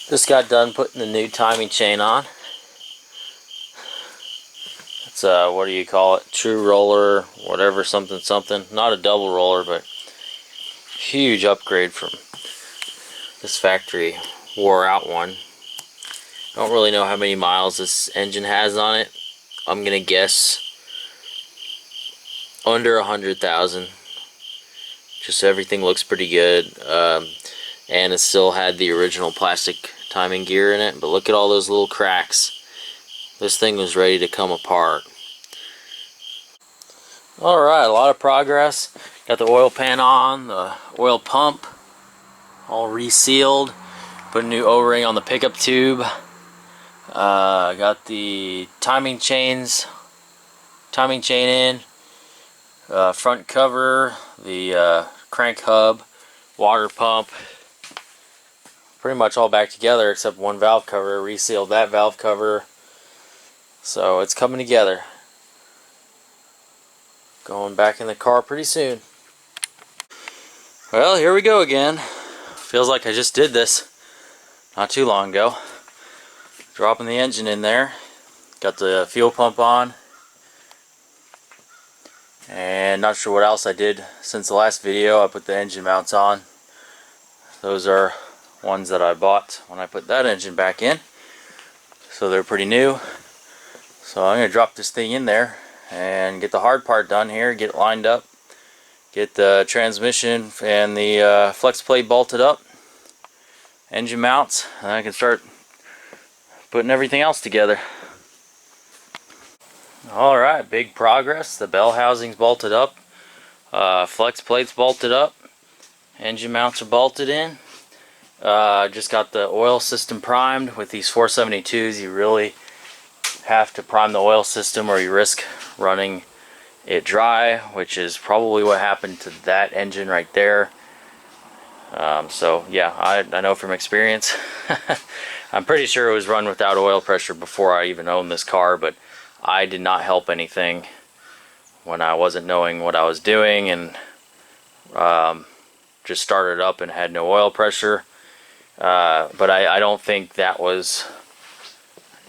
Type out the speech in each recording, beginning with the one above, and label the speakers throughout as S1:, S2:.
S1: Just got done putting the new timing chain on. It's what do you call it? True roller, whatever, something something. Not a double roller, but huge upgrade from this factory wore out one. I don't really know how many miles this engine has on it. I'm gonna guess under 100,000. Just everything looks pretty good, and it still had the original plastic timing gear in it. But look at all those little cracks. This thing was ready to come apart. Alright, a lot of progress. Got the oil pan on, the oil pump all resealed. Put a new O-ring on the pickup tube. Got the timing chain in. Front cover, the crank hub, water pump. Pretty much all back together except one valve cover. Resealed that valve cover. So it's coming together. Going back in the car pretty soon. Well, here we go again. Feels like I just did this not too long ago. Dropping the engine in there. Got the fuel pump on. And not sure what else I did since the last video. I put the engine mounts on. Those are ones that I bought when I put that engine back in. So they're pretty new. So I'm going to drop this thing in there and get the hard part done here, get it lined up, get the transmission and the flex plate bolted up, engine mounts, and I can start putting everything else together. Alright, big progress. The bell housing's bolted up, flex plate's bolted up, engine mounts are bolted in. Just got the oil system primed with these 472s. You really have to prime the oil system or you risk running it dry, which is probably what happened to that engine right there. So yeah, I know from experience. I'm pretty sure it was run without oil pressure before I even owned this car, but I did not help anything when I wasn't knowing what I was doing and just started up and had no oil pressure. But I don't think that was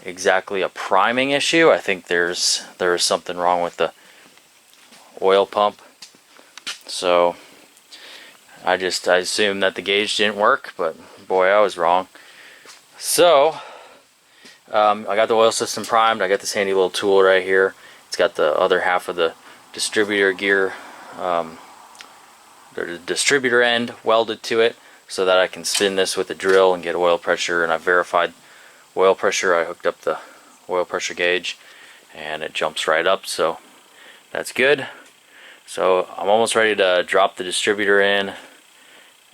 S1: exactly a priming issue. I think there is something wrong with the oil pump. So I assumed that the gauge didn't work, but boy, I was wrong. So I got the oil system primed. I got this handy little tool right here. It's got the other half of the distributor gear, the distributor end welded to it, so that I can spin this with a drill and get oil pressure. And I verified oil pressure. I hooked up the oil pressure gauge and it jumps right up, so that's good. So I'm almost ready to drop the distributor in,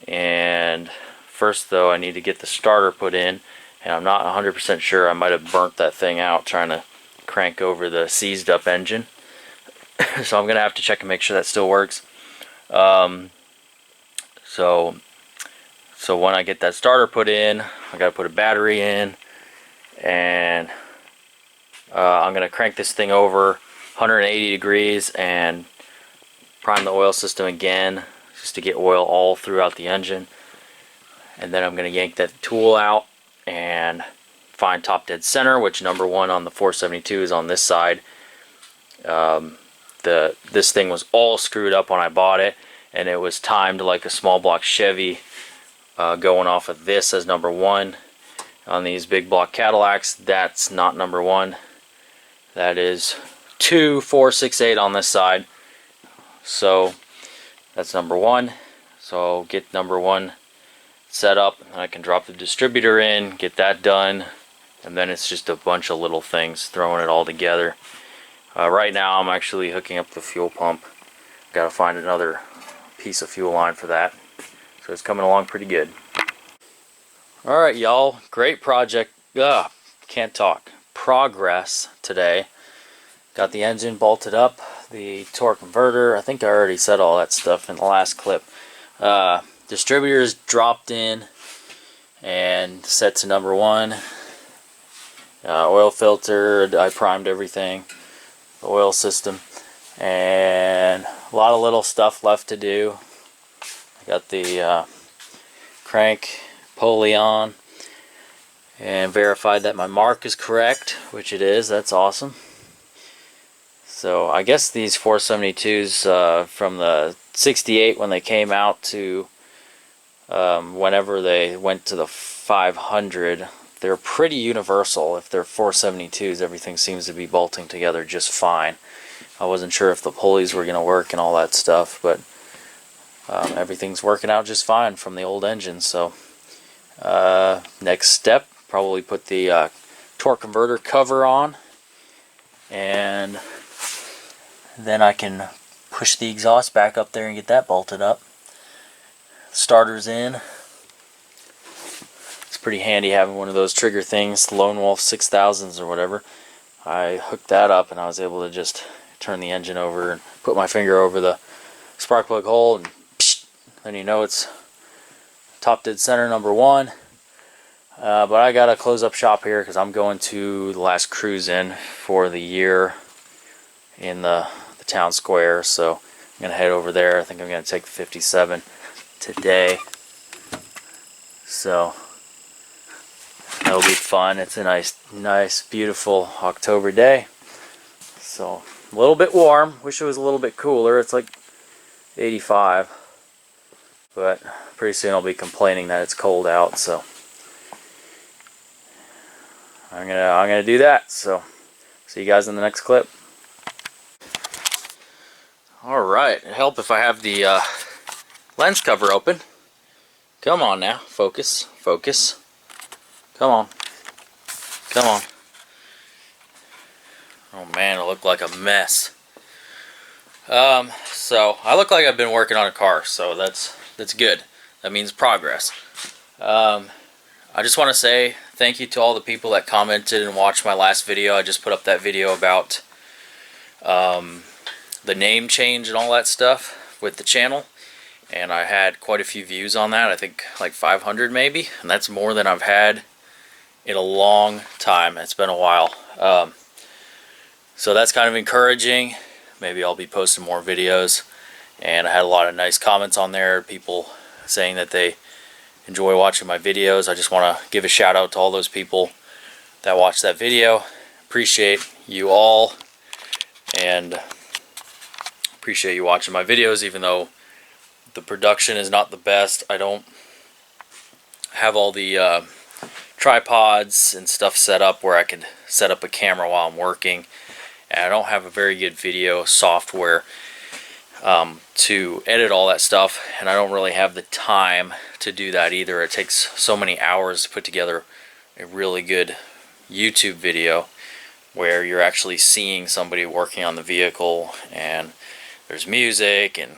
S1: and first though I need to get the starter put in, and I'm not 100% sure. I might have burnt that thing out trying to crank over the seized up engine. So I'm gonna have to check and make sure that still works. So when I get that starter put in, I gotta put a battery in, and I'm gonna crank this thing over 180 degrees and prime the oil system again, just to get oil all throughout the engine. And then I'm gonna yank that tool out and find top dead center, which number one on the 472 is on this side. This thing was all screwed up when I bought it, and it was timed like a small block Chevy, going off of this as number one. On these big block Cadillacs, that's not number one. That is 2, 4, 6, 8 on this side. So that's number one. So I'll get number one set up, and I can drop the distributor in, get that done, and then it's just a bunch of little things, throwing it all together. Right now I'm actually hooking up the fuel pump. Gotta find another piece of fuel line for that. So it's coming along pretty good. Alright y'all, great project. Can't talk. Progress today. Got the engine bolted up, the torque converter. I think I already said all that stuff in the last clip. Distributors dropped in and set to number one. Oil filter, I primed everything. The oil system. And a lot of little stuff left to do. I got the crank pulley on. and verified that my mark is correct, which it is. That's awesome. So I guess these 472s from the 68 when they came out to whenever they went to the 500, they're pretty universal. If they're 472s, everything seems to be bolting together just fine. I wasn't sure if the pulleys were going to work and all that stuff, but everything's working out just fine from the old engine. So next step, probably put the torque converter cover on, and then I can push the exhaust back up there and get that bolted up. Starter's in. It's pretty handy having one of those trigger things, Lone Wolf 6000s or whatever. I hooked that up and I was able to just turn the engine over and put my finger over the spark plug hole, and psh, then you know it's top dead center number one. But I gotta close up shop here because I'm going to the last cruise in for the year in the town square, so I'm gonna head over there. I think I'm gonna take the 57 today, so that'll be fun. It's a nice beautiful October day, so a little bit warm. Wish it was a little bit cooler. It's like 85, but pretty soon I'll be complaining that it's cold out, so I'm gonna do that. So see you guys in the next clip. Alright, it'd help if I have the lens cover open. Come on now, focus, focus. Come on. Come on. Oh man, it looked like a mess. So I look like I've been working on a car, so that's good. That means progress. I just want to say thank you to all the people that commented and watched my last video. I just put up that video about the name change and all that stuff with the channel, and I had quite a few views on that. I think like 500 maybe, and that's more than I've had in a long time. It's been a while, so that's kind of encouraging. Maybe I'll be posting more videos, and I had a lot of nice comments on there, people saying that they enjoy watching my videos. I just want to give a shout out to all those people that watched that video. Appreciate you all, and appreciate you watching my videos, even though the production is not the best. I don't have all the tripods and stuff set up where I can set up a camera while I'm working, and I don't have a very good video software to edit all that stuff, and I don't really have the time to do that either. It takes so many hours to put together a really good YouTube video where you're actually seeing somebody working on the vehicle, and there's music and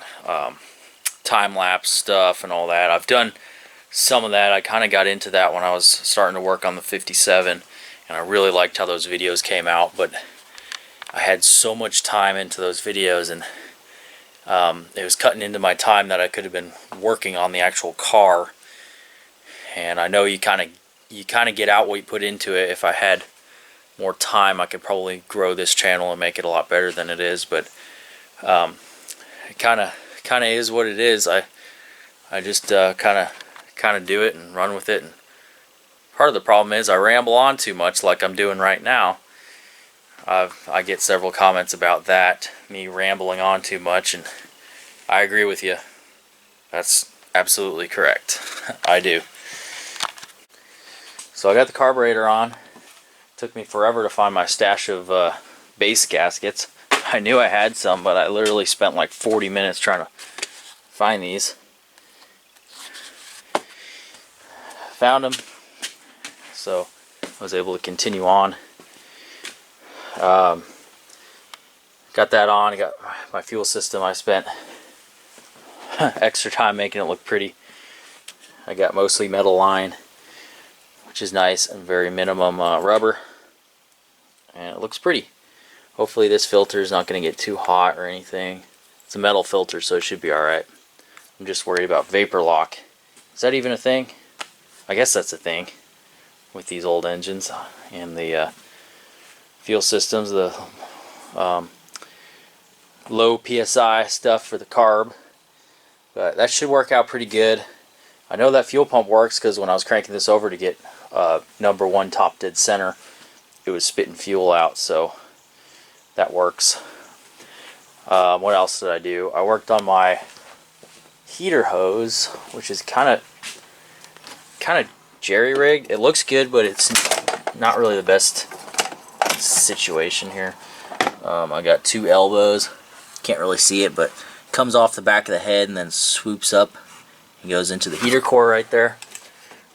S1: time-lapse stuff and all that. I've done some of that. I kind of got into that when I was starting to work on the 57, and I really liked how those videos came out, but I had so much time into those videos, and it was cutting into my time that I could have been working on the actual car. And I know you kind of get out what you put into it. If I had more time, I could probably grow this channel and make it a lot better than it is, but it kind of is what it is. I just kind of do it and run with it. And part of the problem is I ramble on too much, like I'm doing right now. I get several comments about that, me rambling on too much, and I agree with you. That's absolutely correct. I do. So I got the carburetor on. Took me forever to find my stash of base gaskets. I knew I had some, but I literally spent like 40 minutes trying to find these. Found them, so I was able to continue on. Got that on. I got my fuel system. I spent extra time making it look pretty. I got mostly metal line, which is nice, and very minimum rubber, and it looks pretty. Hopefully this filter is not going to get too hot or anything. It's a metal filter, so it should be alright. I'm just worried about vapor lock. Is that even a thing? I guess that's a thing with these old engines and the fuel systems, the low PSI stuff for the carb. But that should work out pretty good. I know that fuel pump works because when I was cranking this over to get number 1 top dead center, it was spitting fuel out, so that works. What else did I do? I worked on my heater hose, which is kind of jerry-rigged. It looks good, but it's not really the best situation here. I got 2 elbows. Can't really see it, but it comes off the back of the head and then swoops up and goes into the heater core right there.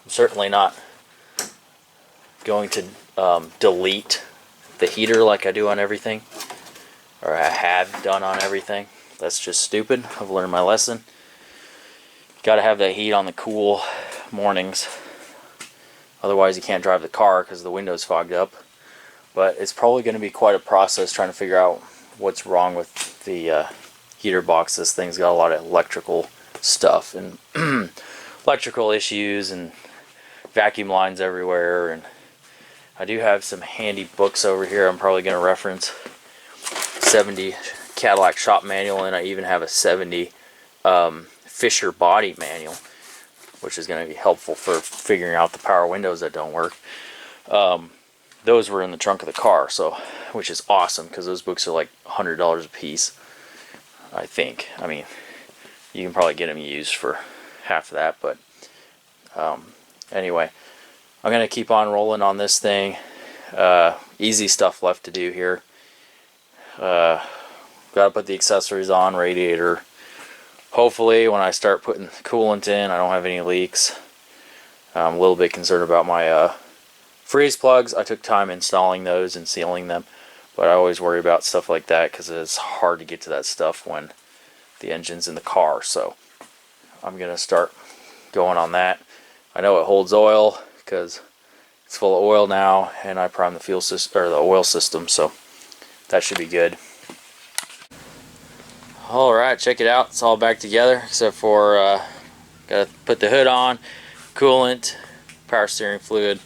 S1: I'm certainly not going to delete the heater like I do on everything, or I have done on everything. That's just stupid. I've learned my lesson. Got to have that heat on the cool mornings, otherwise you can't drive the car because the window's fogged up. But it's probably going to be quite a process trying to figure out what's wrong with the heater box. This thing's got a lot of electrical stuff and electrical issues and vacuum lines everywhere. And I do have some handy books over here I'm probably going to reference. 70 Cadillac shop manual, and I even have a 70 Fisher body manual, which is going to be helpful for figuring out the power windows that don't work. Those were in the trunk of the car, so which is awesome because those books are like $100 a piece, I think. I mean, you can probably get them used for half of that, but anyway, I'm going to keep on rolling on this thing. Easy stuff left to do here. Got to put the accessories on, radiator. Hopefully when I start putting coolant in, I don't have any leaks. I'm a little bit concerned about my freeze plugs. I took time installing those and sealing them, but I always worry about stuff like that because it's hard to get to that stuff when the engine's in the car. So I'm gonna start going on that. I know it holds oil because it's full of oil now, and I primed the fuel system or the oil system, so that should be good. Alright, check it out. It's all back together except for gotta put the hood on, coolant, power steering fluid.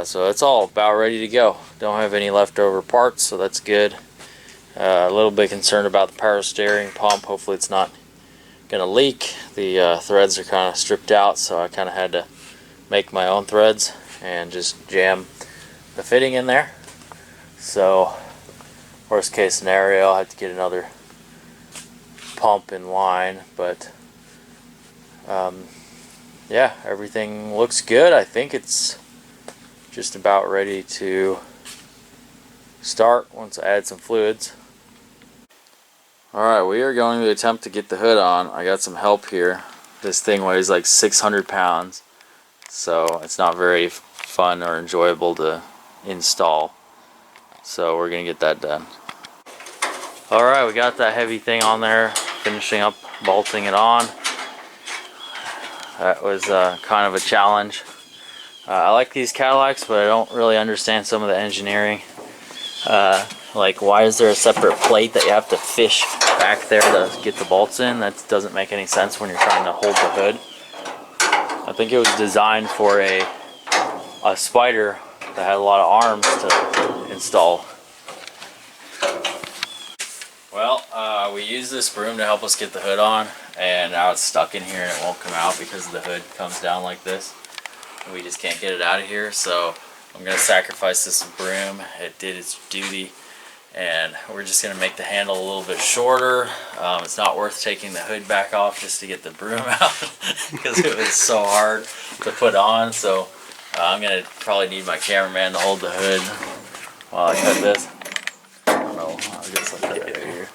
S1: So it's all about ready to go. Don't have any leftover parts, so that's good. A little bit concerned about the power steering pump. Hopefully it's not gonna leak. The threads are kind of stripped out, so I kind of had to make my own threads and just jam the fitting in there. So worst case scenario, I'll have to get another pump in line, but yeah, everything looks good. I think it's just about ready to start once I add some fluids. Alright, we are going to attempt to get the hood on. I got some help here. This thing weighs like 600 pounds, so it's not very fun or enjoyable to install. So we're going to get that done. Alright, we got that heavy thing on there, finishing up bolting it on. That was kind of a challenge. I like these Cadillacs, but I don't really understand some of the engineering. Like, why is there a separate plate that you have to fish back there to get the bolts in? That doesn't make any sense when you're trying to hold the hood. I think it was designed for a Spider that had a lot of arms to install. Well, we used this broom to help us get the hood on, and now it's stuck in here and it won't come out because the hood comes down like this. We just can't get it out of here, so I'm going to sacrifice this broom. It did its duty, and we're just going to make the handle a little bit shorter. It's not worth taking the hood back off just to get the broom out because it was so hard to put on. So I'm going to probably need my cameraman to hold the hood while I cut this. I don't know, I'll get something right here.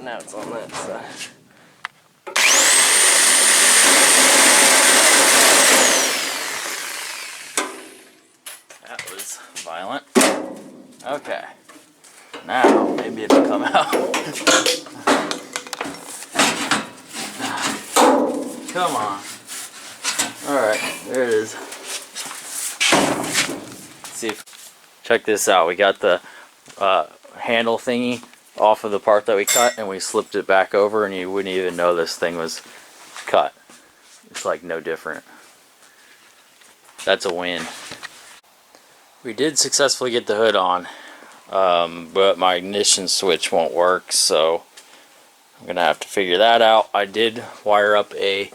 S2: Now it's on that side.
S1: That was violent. Okay. Now, maybe it'll come out. Come on. Alright, there it is. Let's see if... Check this out. We got the handle thingy off of the part that we cut, and we slipped it back over, and you wouldn't even know this thing was cut. It's like no different. That's a win. We did successfully get the hood on, but my ignition switch won't work, so I'm gonna have to figure that out. I did wire up a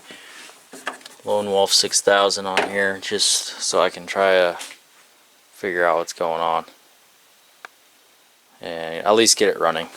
S1: Lone Wolf 6000 on here just so I can try to figure out what's going on and at least get it running.